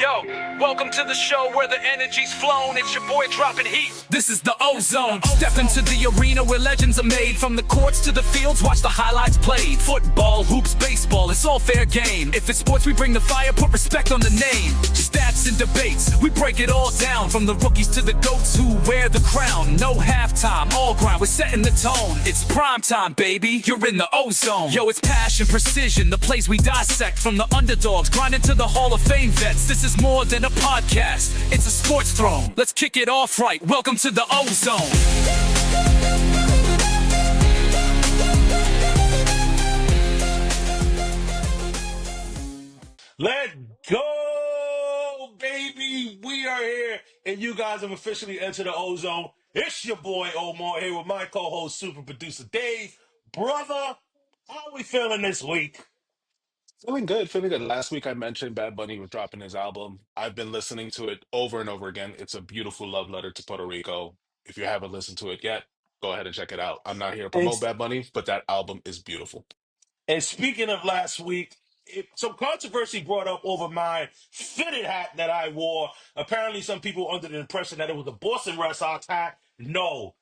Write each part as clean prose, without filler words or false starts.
Yo, welcome to the show where the energy's flown. It's your boy dropping heat. This is the Ozone. Step into the arena where legends are made. From the courts to the fields, watch the highlights played. Football, hoops, baseball, it's all fair game. If it's sports, we bring the fire, put respect on the name. Stats and debates, we break it all down. From the rookies to the GOATs who wear the crown. No halftime, all grind, we're setting the tone. It's prime time, baby, you're in the Ozone. Yo, it's passion, precision, the plays we dissect. From the underdogs, grinding to the Hall of Fame vets. This is more than a podcast, it's a sports throne. Let's kick it off right, welcome to the Ozone. Let's go, baby. We are here, and you guys have officially entered the Ozone. It's your boy Omar here with my co-host, super producer Dave. Brother, how are we feeling this week? Feeling good, feeling good. Last week I mentioned Bad Bunny was dropping his album. I've been listening to it over and over again. It's a beautiful love letter to Puerto Rico. If you haven't listened to it yet, go ahead and check it out. I'm not here to And, promote Bad Bunny, but that album is beautiful. and speaking of last week, some controversy brought up over my fitted hat that I wore. Apparently, some people were under the impression that it was a Boston Red Sox hat. No.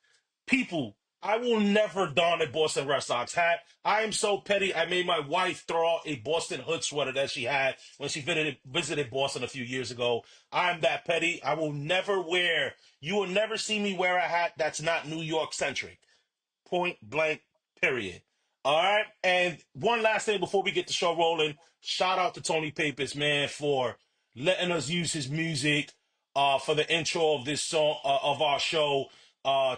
People, I will never don a Boston Red Sox hat. I am so petty. I made my wife throw out a Boston hood sweater that she had when she visited Boston a few years ago. I'm that petty. I will never wear, you will never see me wear a hat that's not New York centric. Point blank, period. All right. And one last thing before we get the show rolling. Shout out to Tony Papis, man, for letting us use his music for the intro of this song of our show.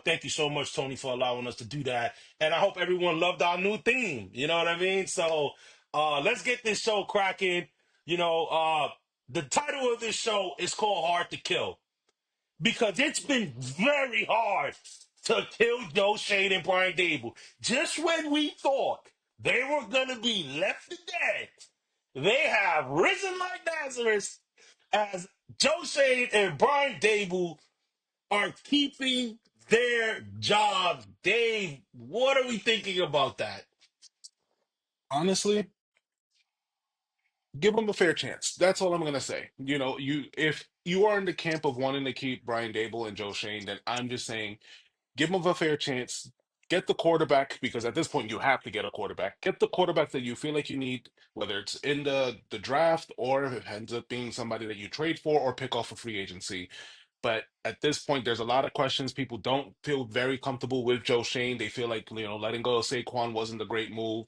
Thank you so much, Tony, for allowing us to do that. And I hope everyone loved our new theme. You know what I mean? So let's get this show cracking. The title of this show is called Hard to Kill because it's been very hard to kill Joe Schein and Brian Daboll. Just when we thought they were going to be left to dead, they have risen like Lazarus as Joe Schein and Brian Daboll are keeping their jobs. Dave, what are we thinking about that? Honestly, give them a fair chance. That's all I'm gonna say. You if you are in the camp of wanting to keep Brian Dable and Joe Shane, then I'm just saying give them a fair chance. Get the quarterback because at this point you have to get a quarterback. Get the quarterback that you feel like you need, whether it's in the draft or if it ends up being somebody that you trade for or pick off a free agency. But at this point, there's a lot of questions. People don't feel very comfortable with Joe Shane. They feel like, letting go of Saquon wasn't a great move.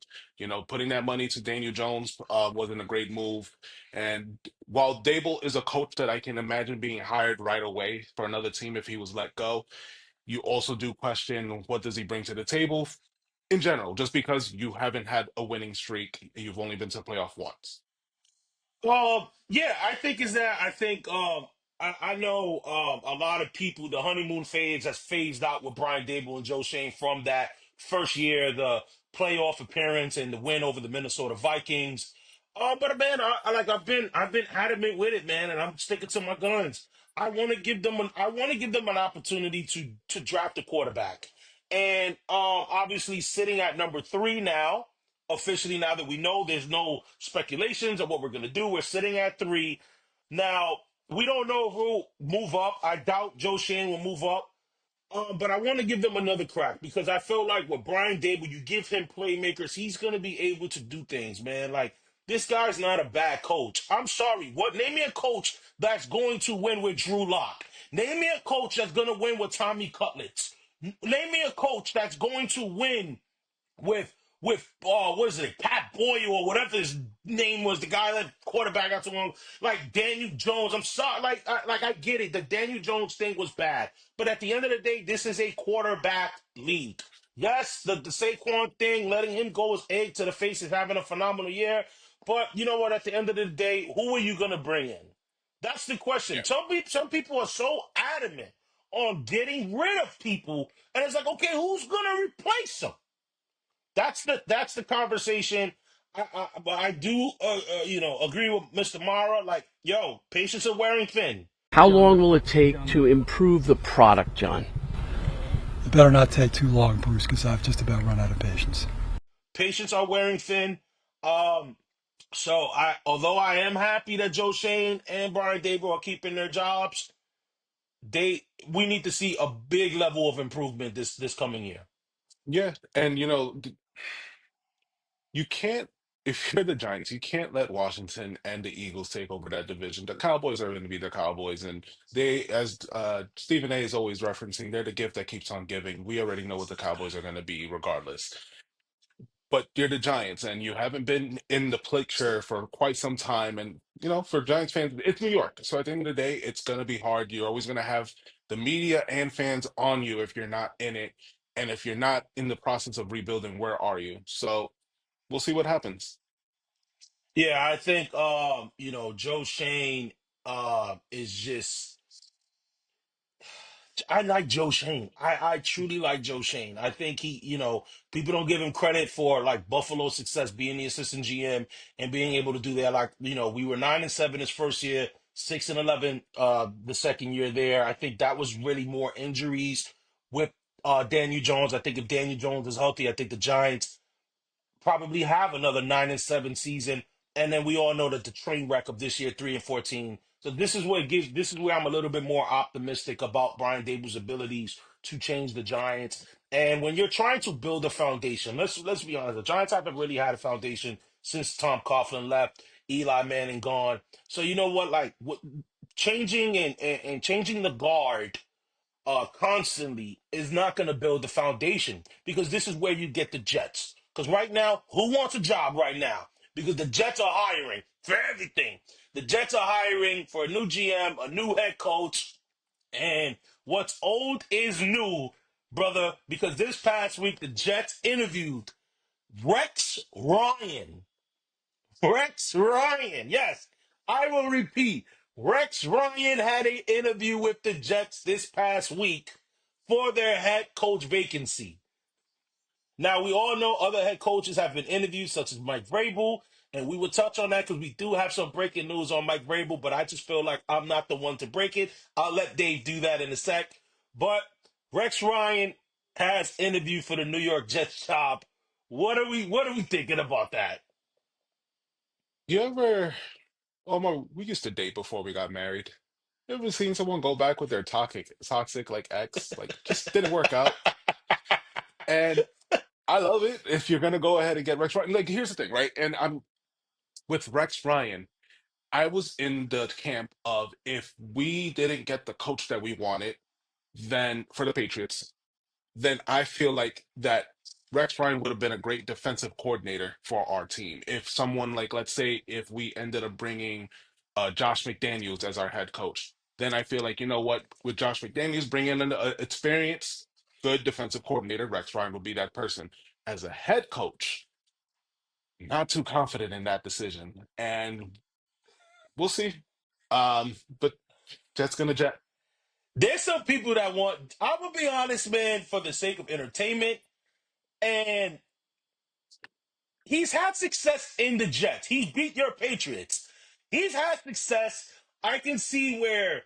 Putting that money to Daniel Jones wasn't a great move. And while Dable is a coach that I can imagine being hired right away for another team if he was let go, you also do question what does he bring to the table in general, just because you haven't had a winning streak, you've only been to playoff once. Yeah, I think is that I think I know a lot of people the honeymoon phase has phased out with Brian Dable and Joe Shane from that first year, the playoff appearance and the win over the Minnesota Vikings. But man, I've been adamant with it, man, and I'm sticking to my guns. I want to give them an opportunity to draft a quarterback, and obviously sitting at number three now officially now that we know there's no speculations of what we're going to do. We're sitting at three. Now, we don't know who move up. I doubt Joe Shane will move up. But I want to give them another crack because I feel like with Brian Dable, you give him playmakers, he's going to be able to do things, man. Like, this guy's not a bad coach. I'm sorry. Name me a coach that's going to win with Drew Lock. Name me a coach that's going to win with Tommy Cutlets. Name me a coach that's going to win with what is it, Pat Boyle or whatever his name was, the guy that quarterback got so long, like Daniel Jones. I'm sorry, I get it. The Daniel Jones thing was bad, but at the end of the day, this is a quarterback league. Yes, the Saquon thing, letting him go his egg to the face is having a phenomenal year, but you know what? At the end of the day, who are you gonna bring in? That's the question. Yeah. Some people are so adamant on getting rid of people, and it's like, okay, who's gonna replace them? That's the conversation. But I do agree with Mr. Mara. Like, yo, patience are wearing thin. How long will it take to improve the product, John? It better not take too long, Bruce, because I've just about run out of patience. Patience are wearing thin. Um, So although I am happy that Joe Shane and Brian Daboll are keeping their jobs, we need to see a big level of improvement this coming year. Yeah, and you can't, if you're the Giants, you can't let Washington and the Eagles take over that division. The Cowboys are going to be the Cowboys, and they, as Stephen A is always referencing, they're the gift that keeps on giving. We already know what the Cowboys are going to be, regardless. But you're the Giants, and you haven't been in the picture for quite some time. And for Giants fans, it's New York, so at the end of the day, it's going to be hard. You're always going to have the media and fans on you if you're not in it, and if you're not in the process of rebuilding, where are you? So we'll see what happens. Yeah, I think Joe Shane is just I like Joe Shane. I truly like Joe Shane. I think people don't give him credit for like Buffalo's success being the assistant GM and being able to do that. Like, we were 9-7 his first year, 6-11 the second year there. I think that was really more injuries with Daniel Jones. I think if Daniel Jones is healthy, I think the Giants probably have another 9-7 season. And then we all know that the train wreck of this year, 3-14. So this is where I'm a little bit more optimistic about Brian Daboll's abilities to change the Giants. And when you're trying to build a foundation, let's be honest, the Giants haven't really had a foundation since Tom Coughlin left, Eli Manning gone. So you know what, like changing and changing the guard constantly is not going to build the foundation, because this is where you get the Jets. Because right now, who wants a job right now? Because the Jets are hiring for everything. The Jets are hiring for a new GM, a new head coach, and what's old is new, brother. Because this past week, the Jets interviewed Rex Ryan. Rex Ryan. Yes, I will repeat. Rex Ryan had an interview with the Jets this past week for their head coach vacancy. Now, we all know other head coaches have been interviewed, such as Mike Vrabel, and we will touch on that because we do have some breaking news on Mike Vrabel, but I just feel like I'm not the one to break it. I'll let Dave do that in a sec. But Rex Ryan has interviewed for the New York Jets job. What are we thinking about that? You ever, Omar, we used to date before we got married. You ever seen someone go back with their toxic like ex, like just didn't work out? And I love it if you're gonna go ahead and get Rex Ryan. Like, here's the thing, right? And I'm with Rex Ryan. I was in the camp of, if we didn't get the coach that we wanted, then for the Patriots, then I feel like that Rex Ryan would have been a great defensive coordinator for our team. If someone like, let's say, if we ended up bringing Josh McDaniels as our head coach, then I feel like, you know what, with Josh McDaniels bringing in an experienced, good defensive coordinator, Rex Ryan would be that person. As a head coach, not too confident in that decision, and we'll see. But Jet's gonna jet. There's some people that want, I'm gonna be honest, man, for the sake of entertainment, and he's had success in the Jets. He's beat your Patriots. He's had success. I can see where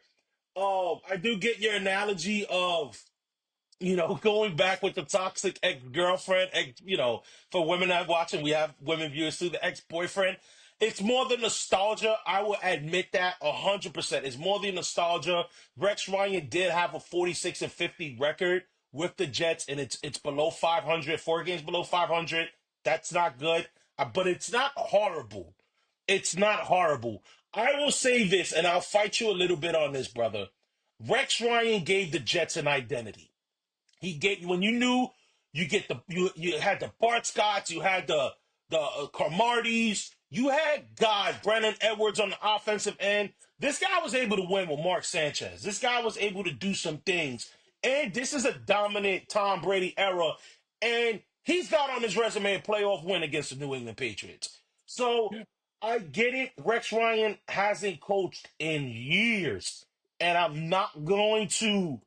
I do get your analogy of going back with the toxic ex-girlfriend, for women that watching, we have women viewers too, the ex-boyfriend. It's more the nostalgia. I will admit that 100%. It's more the nostalgia. Rex Ryan did have a 46-50 record with the Jets, and it's below 500, 4 games below 500. That's not good, but it's not horrible. It's not horrible. I will say this, and I'll fight you a little bit on this, brother. Rex Ryan gave the Jets an identity. He gave, when you knew, you had the Bart Scotts, you had the Carmarties, you had guys, Brennan Edwards on the offensive end. This guy was able to win with Mark Sanchez. This guy was able to do some things, and this is a dominant Tom Brady era, and he's got on his resume a playoff win against the New England Patriots. So Yeah. I get it. Rex Ryan hasn't coached in years, and I'm not going to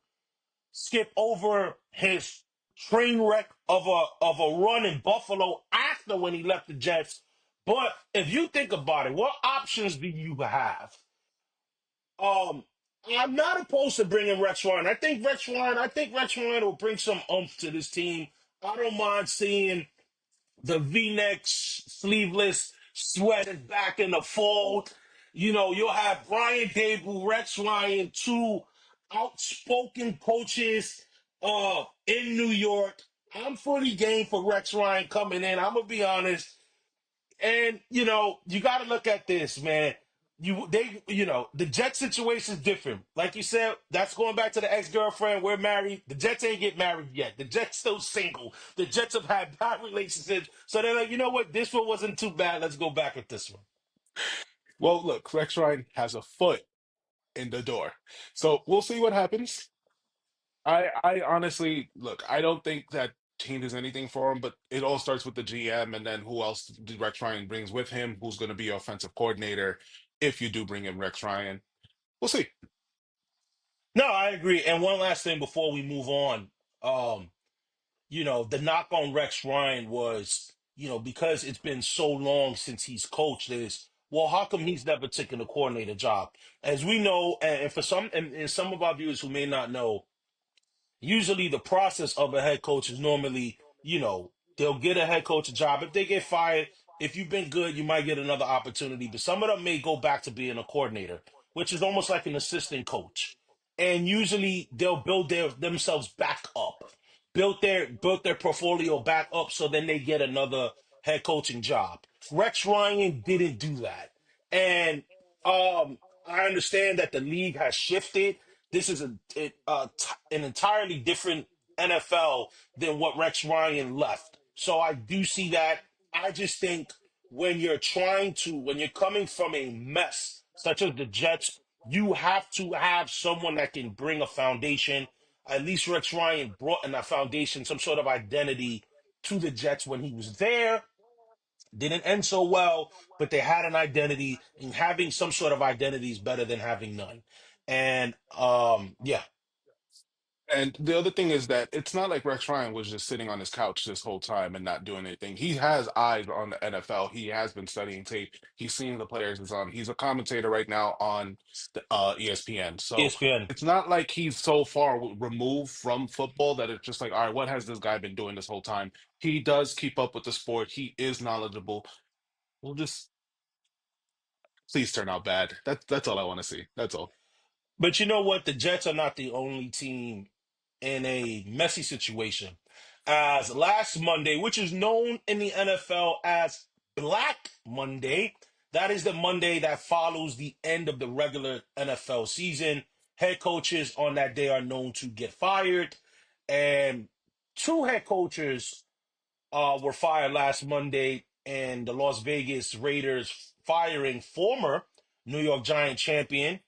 skip over his train wreck of a run in Buffalo after when he left the Jets. But if you think about it, what options do you have? Um, I'm not opposed to bringing Rex Ryan. I think Rex Ryan will bring some oomph to this team. I don't mind seeing the V-neck sleeveless Sweat is back in the fold. You know, you'll have Brian Dable, Rex Ryan, two outspoken coaches in New York. I'm fully game for Rex Ryan coming in. I'm gonna be honest. And you got to look at this, man. The Jet situation is different. Like you said, that's going back to the ex girlfriend. We're married. The Jets ain't get married yet. The Jets still single. The Jets have had bad relationships, so they're like, you know what? This one wasn't too bad. Let's go back with this one. Well, look, Rex Ryan has a foot in the door. So we'll see what happens. I honestly look, I don't think that changes anything for him, but it all starts with the GM and then who else Rex Ryan brings with him, who's going to be your offensive coordinator if you do bring in Rex Ryan. We'll see. No, I agree. And one last thing before we move on. Um, the knock on Rex Ryan was, because it's been so long since he's coached is, well, how come he's never taken a coordinator job? As we know, and for some, and some of our viewers who may not know, usually the process of a head coach is normally, they'll get a head coach job. If they get fired, if you've been good, you might get another opportunity. But some of them may go back to being a coordinator, which is almost like an assistant coach. And usually they'll build themselves back up, built their portfolio back up, so then they get another head coaching job. Rex Ryan didn't do that. And I understand that the league has shifted. This is an entirely different NFL than what Rex Ryan left. So I do see that. I just think when you're coming from a mess such as the Jets, you have to have someone that can bring a foundation. At least Rex Ryan brought in that foundation, some sort of identity to the Jets when he was there. Didn't end so well, but they had an identity, and having some sort of identity is better than having none. And yeah, And the other thing is that it's not like Rex Ryan was just sitting on his couch this whole time and not doing anything. He has eyes on the NFL. He has been studying tape. He's seen the players he's on. He's a commentator right now on the, ESPN. So ESPN. it's not like he's so far removed from football that it's just like, all right, what has this guy been doing this whole time? He does keep up with the sport. He is knowledgeable. We'll just please turn out bad. That's all I want to see. That's all. But you know what? The Jets are not the only team in a messy situation. As last Monday, which is known in the NFL as Black Monday, that is the Monday that follows the end of the regular NFL season. Head coaches on that day are known to get fired. And two head coaches were fired last Monday, and the Las Vegas Raiders firing former New York Giant champion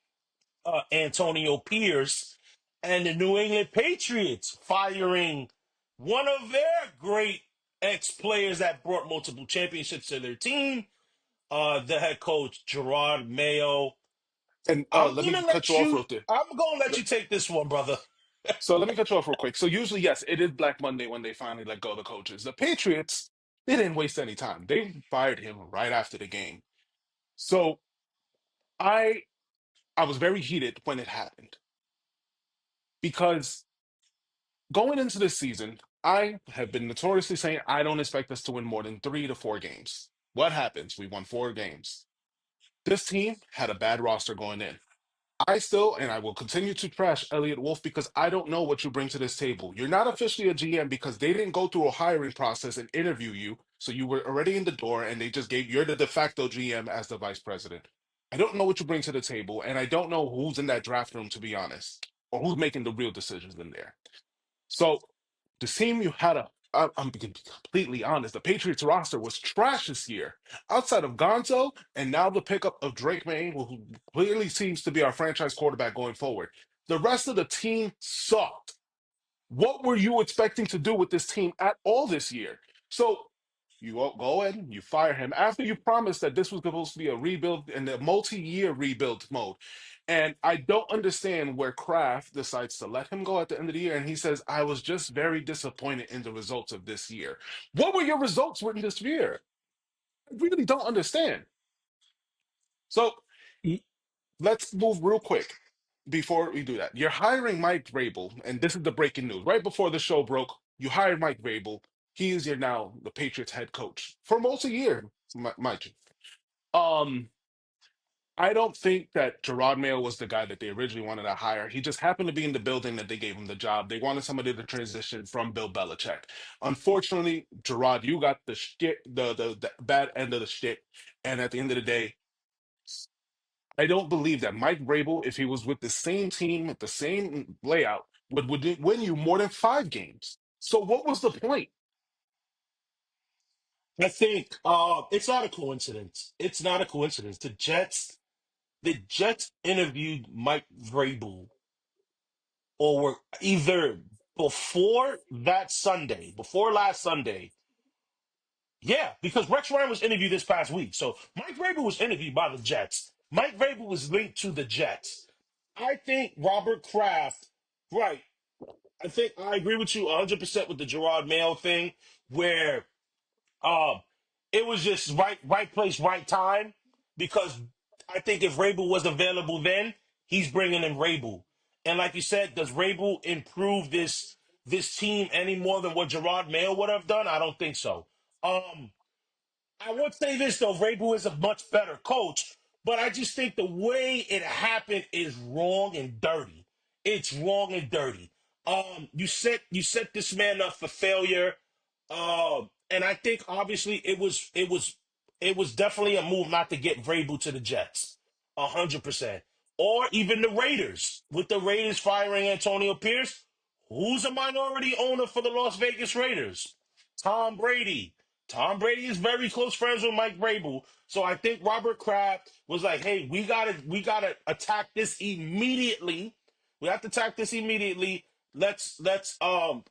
Antonio Pierce, and the New England Patriots firing one of their great ex-players that brought multiple championships to their team, the head coach Jerrod Mayo. And I'm let me gonna cut let you off you. real quick. I'm gonna let you take this one, brother. So let me cut you off real quick. So usually, yes, it is Black Monday when they finally let go of the coaches. The Patriots, they didn't waste any time. They fired him right after the game. So I I was very heated when it happened because going into this season, I have been notoriously saying I don't expect us to win more than 3 to 4 games. What happens? We won 4 games. This team had a bad roster going in. I still, and I will continue to trash Elliot Wolf because I don't know what you bring to this table. You're not officially a GM because they didn't go through a hiring process and interview you. So you were already in the door and they just gave you're the de facto GM as the vice president. I don't know what you bring to the table, and I don't know who's in that draft room, to be honest, or who's making the real decisions in there. So the team you had I'm being completely honest. The Patriots roster was trash this year. Outside of Gonzo and now the pickup of Drake May, who clearly seems to be our franchise quarterback going forward. The rest of the team sucked. What were you expecting to do with this team at all this year? So you go ahead and you fire him after you promised that this was supposed to be a rebuild and a multi-year rebuild mode. And I don't understand where Kraft decides to let him go at the end of the year. And he says, I was just very disappointed in the results of this year. What were your results in this year? I really don't understand. So let's move real quick before we do that. You're hiring Mike Vrabel, and this is the breaking news. Right before the show broke, you hired Mike Vrabel. He is your now the Patriots head coach for most a year, mind you. Um, I don't think that Jerrod Mayo was the guy that they originally wanted to hire. He just happened to be in the building that they gave him the job. They wanted somebody to transition from Bill Belichick. Unfortunately, Jerrod, you got the shit, the bad end of the stick. And at the end of the day, I don't believe that Mike Vrabel, if he was with the same team, with the same layout, would win you more than 5 games. So what was the point? I think it's not a coincidence. It's not a coincidence. The Jets interviewed Mike Vrabel or were either before that Sunday, before last Sunday. Yeah, because Rex Ryan was interviewed this past week. So Mike Vrabel was interviewed by the Jets. Mike Vrabel was linked to the Jets. I think Robert Kraft, right. I think I agree with you 100% with the Gerard Mayo thing, where um, it was just right place, right time. Because I think if Rabel was available then, he's bringing in Rabel. And like you said, does Rabel improve this team any more than what Gerard Mayo would have done? I don't think so. Um, I would say this though, Vrabel is a much better coach, but I just think the way it happened is wrong and dirty. It's wrong and dirty. You set this man up for failure. And I think obviously it was definitely a move not to get Vrabel to the Jets, 100%. Or even the Raiders, with the Raiders firing Antonio Pierce. Who's a minority owner for the Las Vegas Raiders? Tom Brady. Tom Brady is very close friends with Mike Vrabel. So I think Robert Kraft was like, hey, we gotta attack this immediately. We have to attack this immediately. Let's hire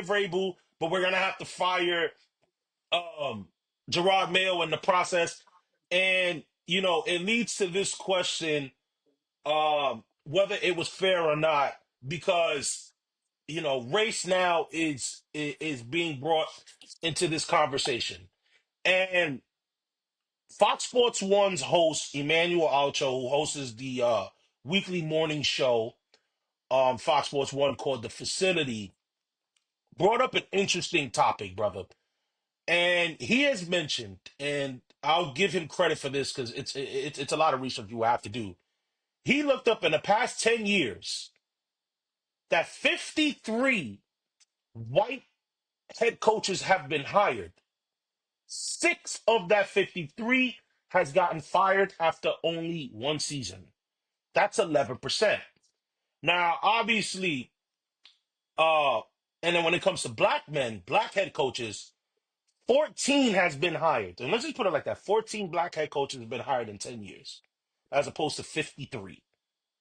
Vrabel, but we're gonna have to fire Gerard Mayo in the process. And it leads to this question, whether it was fair or not, because race now is being brought into this conversation. And Fox Sports One's host, Emmanuel Alcho, who hosts the weekly morning show Fox Sports One called The Facility, brought up an interesting topic, brother. And he has mentioned, and I'll give him credit for this because it's a lot of research you have to do. He looked up in the past 10 years that 53 white head coaches have been hired. Six of that 53 has gotten fired after only one season. That's 11%. Now, obviously, uh, and then when it comes to black men, black head coaches, 14 has been hired. And let's just put it like that. 14 black head coaches have been hired in 10 years, as opposed to 53,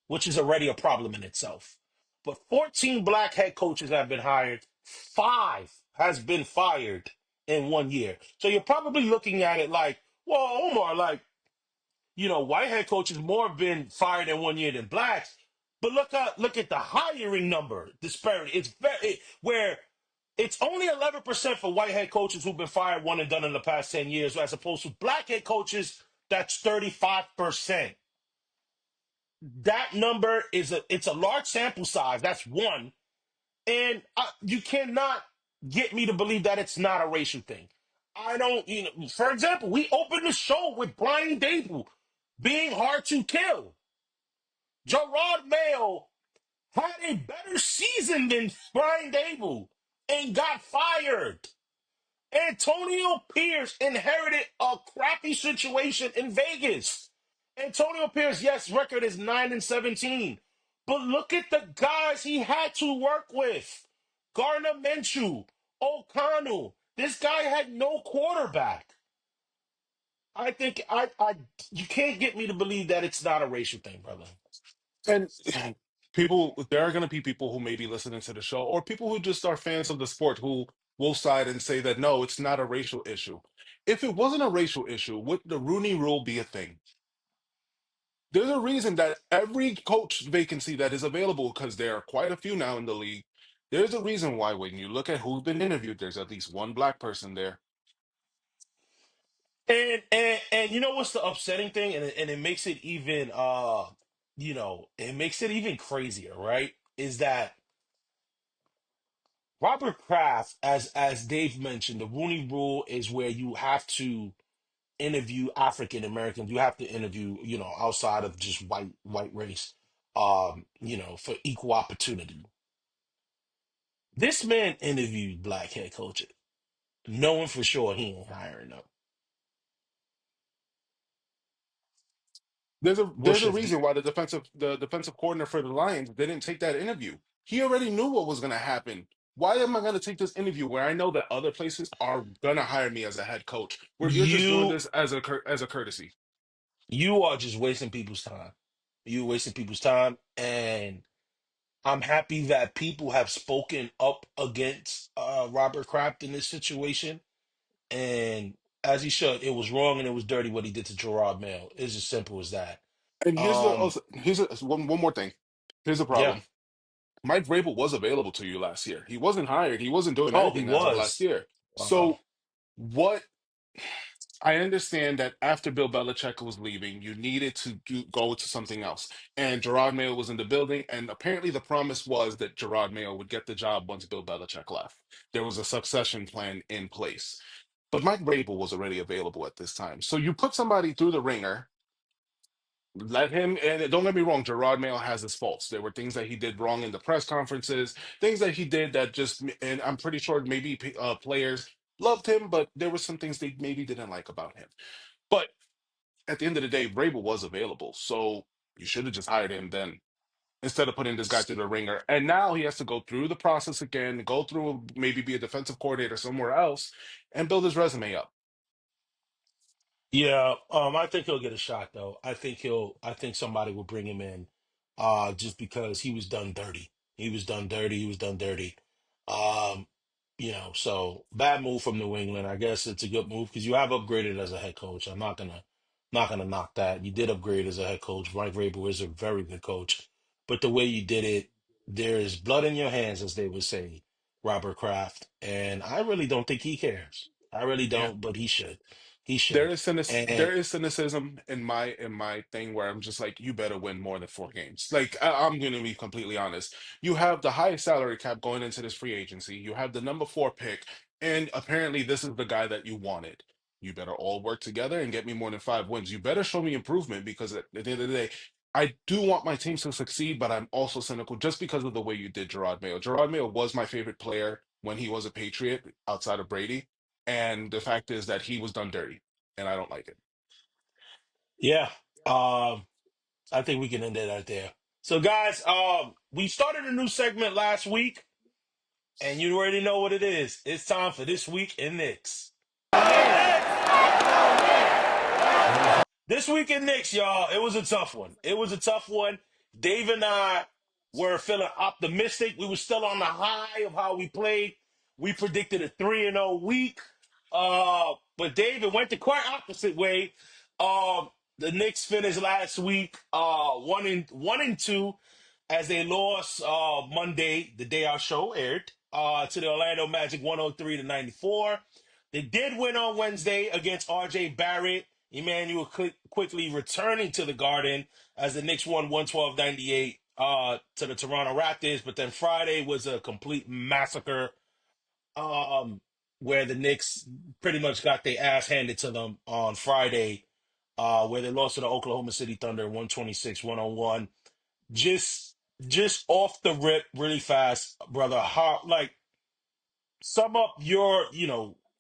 which is already a problem in itself. But 14 black head coaches have been hired. Five has been fired in 1 year. So you're probably looking at it like, well, Omar, like, white head coaches more have been fired in 1 year than blacks. But look at the hiring number disparity. It's very where it's only 11% for white head coaches who've been fired one and done in the past 10 years, as opposed to black head coaches, that's 35%. That number it's a large sample size. That's one. And you cannot get me to believe that it's not a racial thing. I don't, for example, we opened the show with Brian Daboll being hard to kill. Gerard Mayo had a better season than Brian Daboll and got fired. Antonio Pierce inherited a crappy situation in Vegas. Antonio Pierce, yes, record is 9-17. But look at the guys he had to work with. Gardner Minshew, O'Connell. This guy had no quarterback. I think I you can't get me to believe that it's not a racial thing, brother. And there are going to be people who may be listening to the show, or people who just are fans of the sport who will side and say that no, it's not a racial issue. If it wasn't a racial issue, would the Rooney Rule be a thing? There's a reason that every coach vacancy that is available, because there are quite a few now in the league, there's a reason why when you look at who's been interviewed, there's at least one black person there. And you know what's the upsetting thing, and it makes it even it makes it even crazier, right? Is that Robert Kraft, as Dave mentioned, the Rooney Rule is where you have to interview African Americans. You have to interview, outside of just white race, for equal opportunity. This man interviewed black head coaches, knowing for sure he ain't hiring them. There's What's a your reason why the defensive coordinator for the Lions didn't take that interview. He already knew what was going to happen. Why am I going to take this interview where I know that other places are going to hire me as a head coach, where you're just doing you this as a courtesy? you are just wasting people's time. You're wasting people's time, and I'm happy that people have spoken up against Robert Kraft in this situation. And as he should, it was wrong and it was dirty what he did to Jerrod Mayo. It's as simple as that. And Um, one more thing. Here's the yeah. problem. Mike Vrabel was available to you last year. He wasn't hired. He wasn't doing Oh, he anything as of last was. year. Wow. So what I understand that after Bill Belichick was leaving, you needed to go to something else. And Gerard Mayo was in the building, and apparently the promise was that Gerard Mayo would get the job once Bill Belichick left. There was a succession plan in place. But Mike Vrabel was already available at this time. So you put somebody through the ringer, let him, and don't get me wrong, Gerard Mayo has his faults. There were things that he did wrong in the press conferences, things that he did that just, and I'm pretty sure maybe players loved him, but there were some things they maybe didn't like about him. But at the end of the day, Vrabel was available, so you should have just hired him then instead of putting this guy through the ringer. And now he has to go through the process again, go through maybe be a defensive coordinator somewhere else, and build his resume up. Yeah, I think he'll get a shot though. I think somebody will bring him in, just because he was done dirty. He was done dirty. He was done dirty. Um, so bad move from New England. I guess it's a good move because you have upgraded as a head coach. I'm not gonna knock that. You did upgrade as a head coach. Mike Vrabel is a very good coach, but the way you did it, there is blood in your hands, as they would say, Robert Kraft, and I really don't think he cares. I really Yeah. don't, but he should. He There should. is And there is cynicism in my thing where I'm just like, you better win more than 4 games. Like I'm gonna be completely honest. You have the highest salary cap going into this free agency. You have the number 4 pick, and apparently this is the guy that you wanted. You better all work together and get me more than 5 wins. You better show me improvement because at the end of the day, I do want my team to succeed, but I'm also cynical just because of the way you did Gerard Mayo. Gerard Mayo was my favorite player when he was a Patriot outside of Brady. And the fact is that he was done dirty and I don't like it. yeah, I think we can end it right there. So, guys, we started a new segment last week, and you already know what it is. It's time for This Week in Knicks. This week in Knicks, y'all, it was a tough one. It was a tough one. Dave and I were feeling optimistic. We were still on the high of how we played. We predicted a 3-0 week. But David went the quite opposite way. The Knicks finished last week 1-2 as they lost Monday, the day our show aired, to the Orlando Magic 103-94. They did win on Wednesday against RJ Barrett. Emmanuel quickly returning to the Garden as the Knicks won 112-98 to the Toronto Raptors. But then Friday was a complete massacre, where the Knicks pretty much got their ass handed to them on Friday, where they lost to the Oklahoma City Thunder 126-101. Just off the rip, really fast, brother. How, like, sum up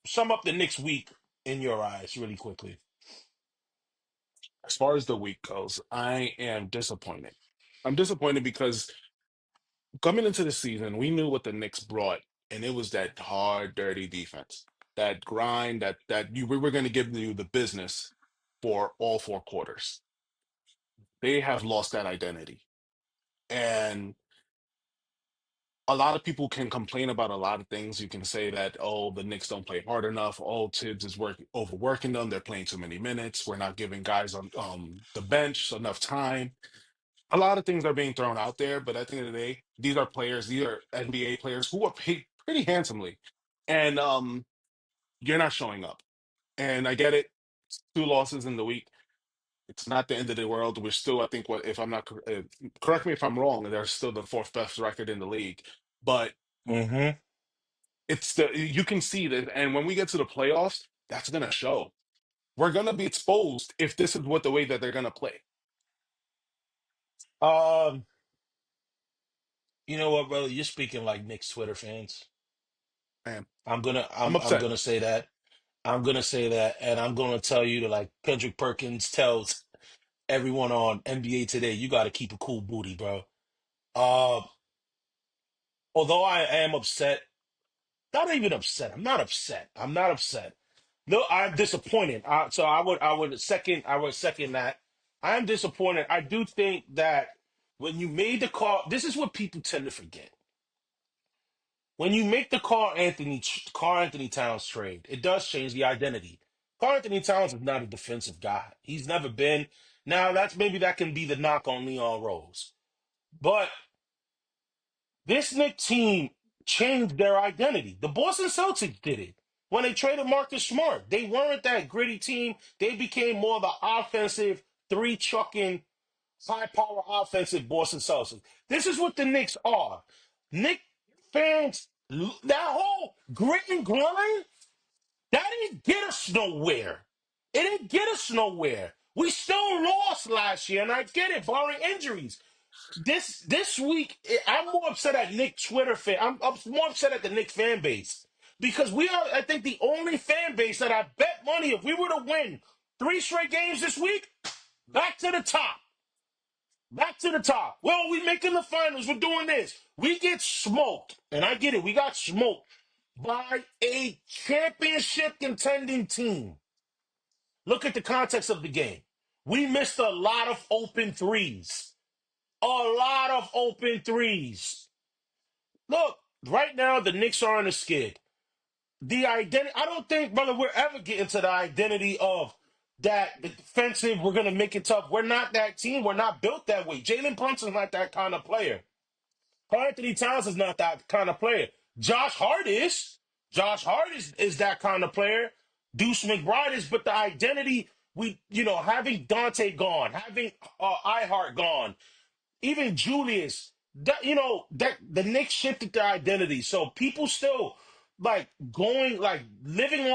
sum up the Knicks week in your eyes really quickly. As far as the week goes, I am disappointed. I'm disappointed because coming into the season, we knew what the Knicks brought, and it was that hard, dirty defense, that grind, that we were going to give you the business for all 4 quarters. They have lost that identity, and a lot of people can complain about a lot of things. You can say that, oh, the Knicks don't play hard enough. Oh, Tibbs is overworking them. They're playing too many minutes. We're not giving guys on the bench enough time. A lot of things are being thrown out there, but at the end of the day, these are players. These are NBA players who are paid pretty handsomely, and you're not showing up. And I get it. 2 losses in the week. It's not the end of the world. We're still, I think, what if I'm not correct me if I'm wrong. They're still the 4th best record in the league, but Mm-hmm. it's the you can see that, and when we get to the playoffs, that's gonna show. We're gonna be exposed if this is what the way that they're gonna play. Um, you know what, brother? You're speaking like Knicks Twitter fans. Man, I'm gonna I'm I'm upset. gonna say that. I'm gonna say that, and I'm gonna tell you that like Kendrick Perkins tells everyone on NBA Today, you got to keep a cool booty, bro. Uh, although I am upset, not even upset. I'm not upset. I'm not upset. No, I'm disappointed. So I would second that. I am disappointed. I do think that when you made the call, this is what people tend to forget. When you make the Carl Anthony Towns trade, it does change the identity. Carl Anthony Towns is not a defensive guy. He's never been. Now that's maybe that can be the knock on Leon Rose, but this Knicks team changed their identity. The Boston Celtics did it when they traded Marcus Smart. They weren't that gritty team. They became more the offensive, three chucking, high power offensive Boston Celtics. This is what the Knicks are. Knicks fans, that whole grit and grind, that didn't get us nowhere. It didn't get us nowhere. We still lost last year, and I get it, barring injuries. This week, I'm more upset at Nick Twitter fan. I'm more upset at the Nick fan base because we are, I think, the only fan base that I bet money if we were to win 3 straight games this week, back to the top, back to the top. Well, we making the finals. We're doing this. We get smoked, and I get it. We got smoked by a championship contending team. Look at the context of the game. We missed a lot of open threes. A lot of open threes. Look, right now the Knicks are on a skid. The identity, I don't think, brother, we're ever getting to the identity of that defensive, we're going to make it tough. We're not that team. We're not built that way. Jalen Brunson's not that kind of player. Karl Anthony Towns is not that kind of player. Josh Hart is. Josh Hart is that kind of player. Deuce McBride is, but the identity, having Dante gone, having Ihart gone, even Julius, that the Knicks shifted their identity. So people still like going like living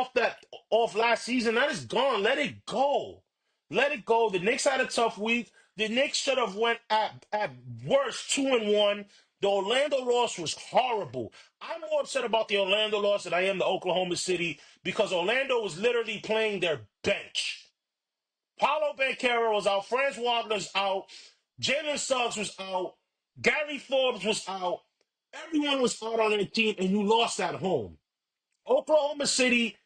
off last season. That is gone. Let it go. Let it go. The Knicks had a tough week. The Knicks should have went at worst 2-1. The Orlando loss was horrible. I'm more upset about the Orlando loss than I am the Oklahoma City because Orlando was literally playing their bench. Paulo Banchero was out. Franz Wagner's out. Jalen Suggs was out. Gary Forbes was out. Everyone was out on their team, and you lost at home. Oklahoma City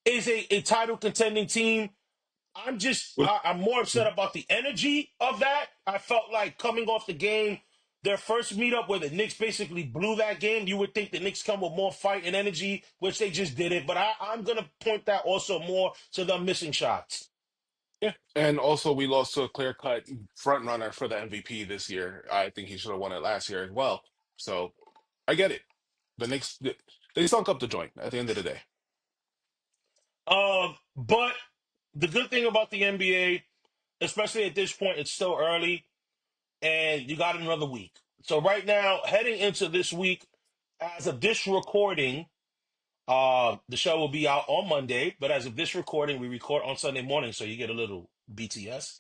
is a title contending team. Well, I'm more upset about the energy of that. I felt like coming off the game, their first meetup where the Knicks basically blew that game, you would think the Knicks come with more fight and energy, which they just didn't. But I'm going to point that also more to them missing shots. yeah, and also we lost to a clear-cut front runner for the MVP this year. I think he should have won it last year as well. So I get it. The Knicks they sunk up the joint at the end of the day. But the good thing about the NBA, especially at this point, it's still early and you got another week. So right now, heading into this week, as of this recording, the show will be out on Monday, but as of this recording, we record on Sunday morning, so you get a little BTS.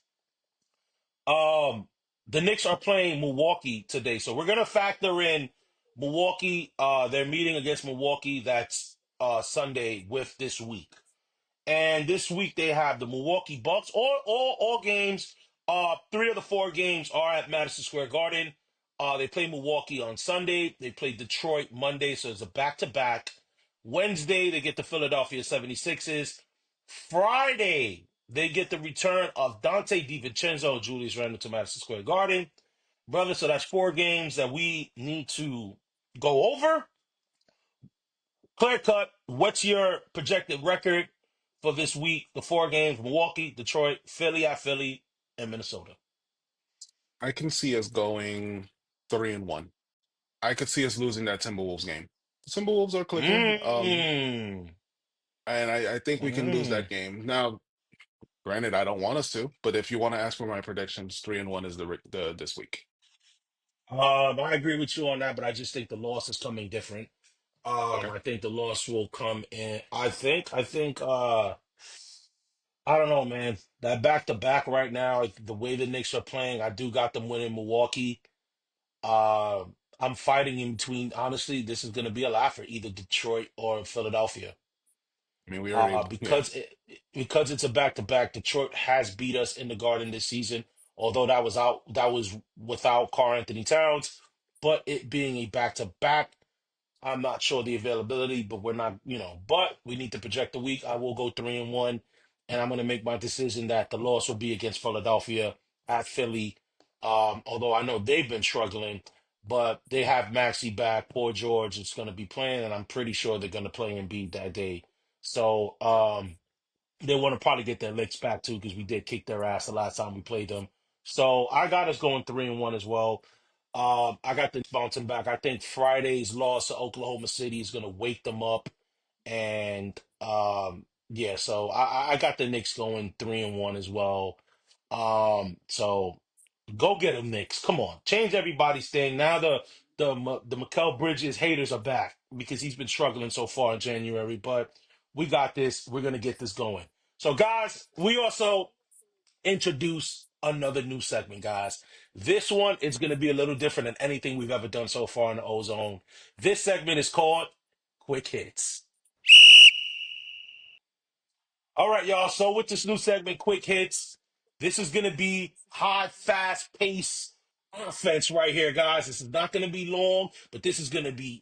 Um, the Knicks are playing Milwaukee today, so we're gonna factor in Milwaukee. They're meeting against Milwaukee. That's Sunday with this week. And this week they have the Milwaukee Bucks. All games, 3 of the 4 games are at Madison Square Garden. They play Milwaukee on Sunday. They play Detroit Monday, so it's a back-to-back. Wednesday, they get the Philadelphia 76ers. Friday, they get the return of Dante DiVincenzo and Julius Randle to Madison Square Garden. Brother, so that's 4 games that we need to go over. Clear cut, what's your projected record for this week? The 4 games: Milwaukee, Detroit, Philly at Philly, and Minnesota. I can see us going 3-1. I could see us losing that Timberwolves game. The Timberwolves are clicking, Mm. and I think we can lose that Mm. game. Now, granted, I don't want us to, but if you want to ask for my predictions, 3-1 is the this week. I agree with you on that, but I just think the loss is coming different. Okay. I think the loss will come in. I think I don't know, man. That back to back right now, like, the way the Knicks are playing, I do got them winning Milwaukee. Uh, I'm fighting in between. Honestly, this is going to be a laugher, either Detroit or Philadelphia. I mean, we already, yeah. Because it's a back to back. Detroit has beat us in the Garden this season, although that was without Karl Anthony Towns. But it being a back to back, I'm not sure the availability, but we're not, but we need to project the week. I will go 3-1, and I'm going to make my decision that the loss will be against Philadelphia at Philly. Although I know they've been struggling, but they have Maxey back. Poor George is going to be playing, and I'm pretty sure they're going to play Embiid that day. So, they want to probably get their licks back too, because we did kick their ass the last time we played them. So I got us going 3-1 as well. I got the bouncing back. I think Friday's loss to Oklahoma City is going to wake them up, and yeah. So I got the Knicks going 3-1 as well. So go get them, Knicks. Come on, change everybody's thing. Now the Mikal Bridges haters are back because he's been struggling so far in January, but we got this. We're gonna get this going. So, guys, we also introduce another new segment, guys. This one is going to be a little different than anything we've ever done so far in the Ozone. This segment is called Quick Hits. All right, y'all. So, with this new segment, Quick Hits, this is going to be high, fast pace offense right here, guys. This is not going to be long, but this is going to be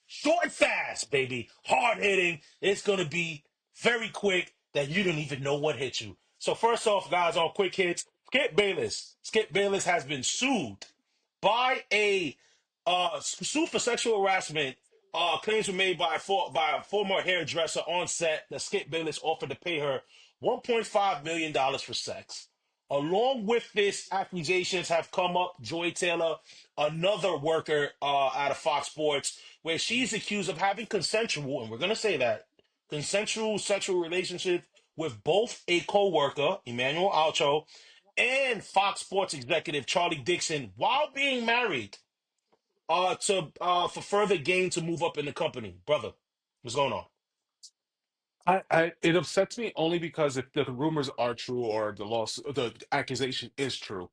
short and fast, baby. Hard hitting. It's going to be very quick that you don't even know what hit you. So first off, guys, on quick hits, Skip Bayless. Skip Bayless has been sued by a sued for sexual harassment. Claims were made by a former hairdresser on set that Skip Bayless offered to pay her $1.5 million for sex. Along with this, accusations have come up. Joy Taylor, another worker out of Fox Sports, where she's accused of having consensual, and we're going to say that, consensual sexual relationship with both a co-worker, Emmanuel Alcho, and Fox Sports executive Charlie Dixon while being married to for further gain to move up in the company. Brother, what's going on? It upsets me only because if the rumors are true or the accusation is true,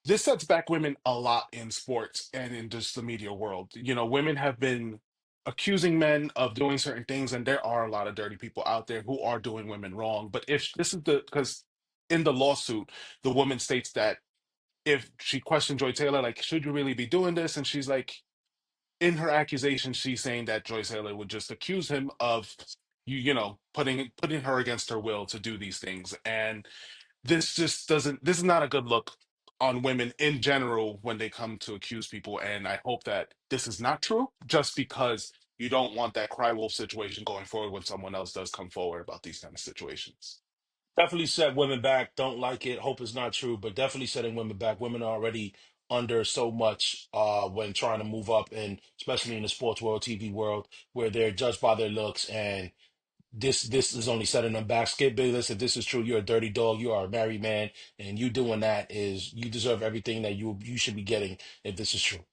this sets back women a lot in sports and in just the media world. You know, women have been accusing men of doing certain things, and there are a lot of dirty people out there who are doing women wrong. But if this is because in the lawsuit, the woman states that if she questioned Joy Taylor, like, should you really be doing this? And she's like, in her accusation, she's saying that Joy Taylor would just accuse him of putting her against her will to do these things. And this just doesn't this is not a good look on women in general when they come to accuse people. And I hope that this is not true, just because you don't want that cry wolf situation going forward when someone else does come forward about these kind of situations. Definitely set women back. Don't like it. Hope it's not true, but definitely setting women back. Women are already under so much when trying to move up, and especially in the sports world, TV world, where they're judged by their looks, and this is only setting them back. Skip Bayless, if this is true, you're a dirty dog. You are a married man, and you doing that is you deserve everything that you should be getting if this is true.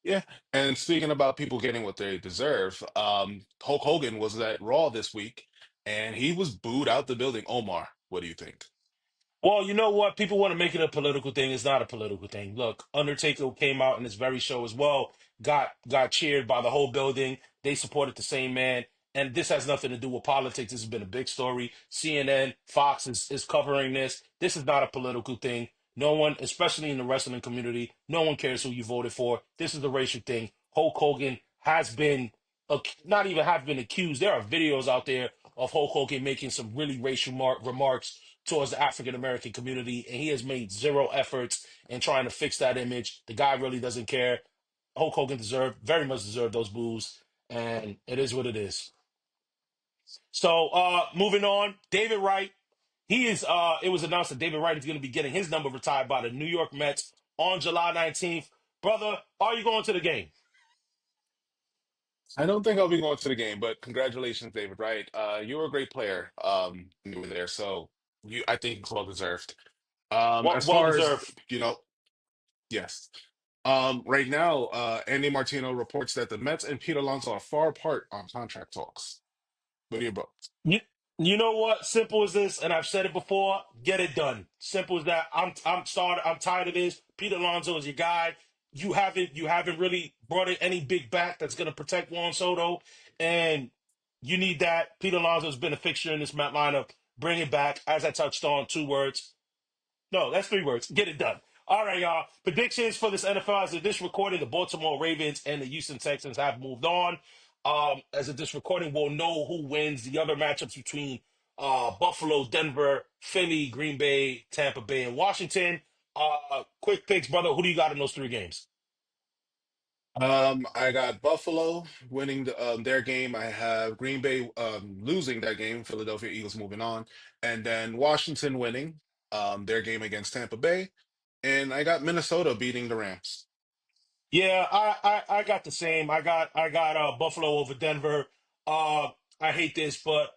Yeah, and speaking about people getting what they deserve, Hulk Hogan was at Raw this week, and he was booed out the building. Omar, what do you think? Well, you know what? People want to make it a political thing. It's not a political thing. Look, Undertaker came out in this very show as well, got cheered by the whole building. They supported the same man. And this has nothing to do with politics. This has been a big story. CNN, Fox is covering this. This is not a political thing. No one, especially in the wrestling community, no one cares who you voted for. This is a racial thing. Hulk Hogan has been, not even have been accused. There are videos out there of Hulk Hogan making some really racial remarks towards the African American community, and he has made zero efforts in trying to fix that image. The guy really doesn't care. Hulk Hogan very much deserved those boos, and it is what it is. So, moving on, David Wright. It was announced that David Wright is going to be getting his number retired by the New York Mets on July 19th. Brother, are you going to the game? I don't think I'll be going to the game, but congratulations, David Wright. You were a great player when you were there, so I think it's well deserved. As Well far as, deserved. you know, yes. Right now, Andy Martino reports that the Mets and Pete Alonso are far apart on contract talks. What are your thoughts? You know what? Simple as this, and I've said it before. Get it done. Simple as that. I'm tired of this. Pete Alonso is your guy. You haven't really brought in any big back that's going to protect Juan Soto, and you need that. Pete Alonso has been a fixture in this lineup. Bring it back. As I touched on, 2 words. No, that's 3 words. Get it done. All right, y'all. Predictions for this NFL. As of this recording, the Baltimore Ravens and the Houston Texans have moved on. As of this recording, we'll know who wins the other matchups between Buffalo, Denver, Philly, Green Bay, Tampa Bay, and Washington. Quick picks, brother. Who do you got in those 3 games? I got Buffalo winning their game. I have Green Bay losing that game. Philadelphia Eagles moving on, and then Washington winning their game against Tampa Bay, and I got Minnesota beating the Rams. Yeah, I got the same. I got Buffalo over Denver. Uh I hate this, but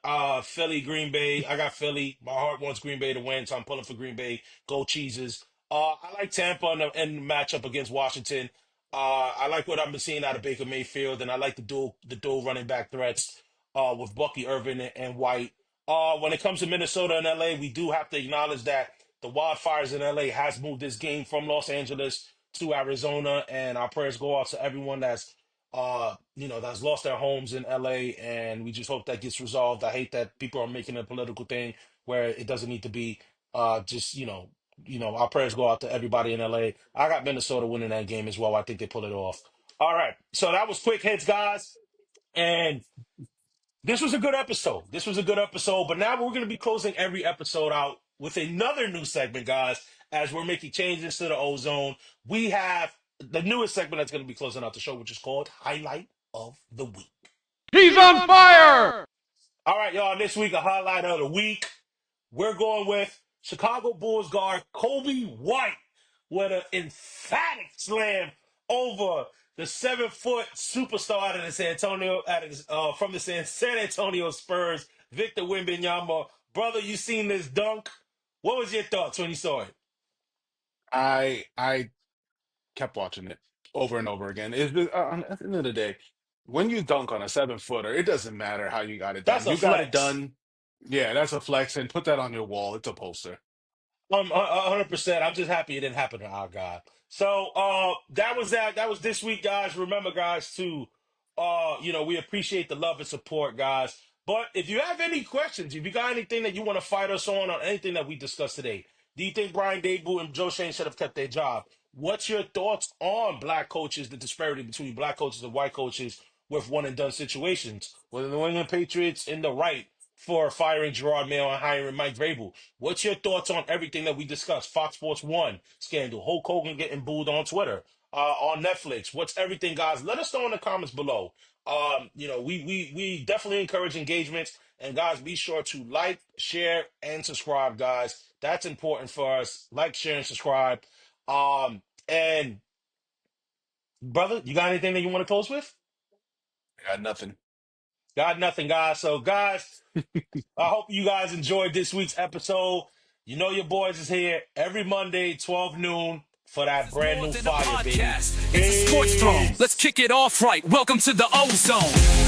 Philly, Green Bay. I got Philly. My heart wants Green Bay to win, so I'm pulling for Green Bay. Go cheeses. I like Tampa in the matchup against Washington. I like what I've been seeing out of Baker Mayfield, and I like the dual running back threats with Bucky Irvin and White. When it comes to Minnesota and LA, we do have to acknowledge that the wildfires in LA has moved this game from Los Angeles to Arizona, and our prayers go out to everyone that's lost their homes in LA, and we just hope that gets resolved. I hate that people are making it a political thing where it doesn't need to be. Just our prayers go out to everybody in LA. I got Minnesota winning that game as well. I think they pull it off. All right, so that was quick hits, guys, and this was a good episode. This was a good episode, but now we're going to be closing every episode out with another new segment, guys. As we're making changes to the ozone, we have the newest segment that's going to be closing out the show, which is called Highlight of the Week. He's on fire! All right, y'all. This week, a highlight of the week. We're going with Chicago Bulls guard Kobe White with an emphatic slam over the 7-foot superstar out of the from the San Antonio Spurs, Victor Wembanyama. Brother, you seen this dunk? What was your thoughts when you saw it? I kept watching it over and over again. At the end of the day, when you dunk on a 7 footer, it doesn't matter how you got it That's done. a You got it flex. done. Yeah, that's a flex, and put that on your wall. It's a poster. 100%. I'm just happy it didn't happen to our guy. So that was that. That was this week, guys. Remember, guys, to we appreciate the love and support, guys. But if you have any questions, if you got anything that you want to fight us on anything that we discussed today, do you think Brian Daboll and Joe Schoen should have kept their job? What's your thoughts on black coaches, the disparity between black coaches and white coaches with one and done situations? Were the New England Patriots in the right for firing Jerrod Mayo and hiring Mike Vrabel? What's your thoughts on everything that we discussed? Fox Sports 1 scandal, Hulk Hogan getting booed on Twitter, on Netflix. What's everything, guys? Let us know in the comments below. We definitely encourage engagement. And guys, be sure to like, share, and subscribe, guys. That's important for us. Like, share, and subscribe. And brother, you got anything that you want to close with? I got nothing. Got nothing, guys. So, guys, I hope you guys enjoyed this week's episode. You know your boys is here every Monday, 12 noon, for that brand More new than a fire, baby. podcast. It's a sports throne. Let's Peace. kick it off right. Welcome to the ozone.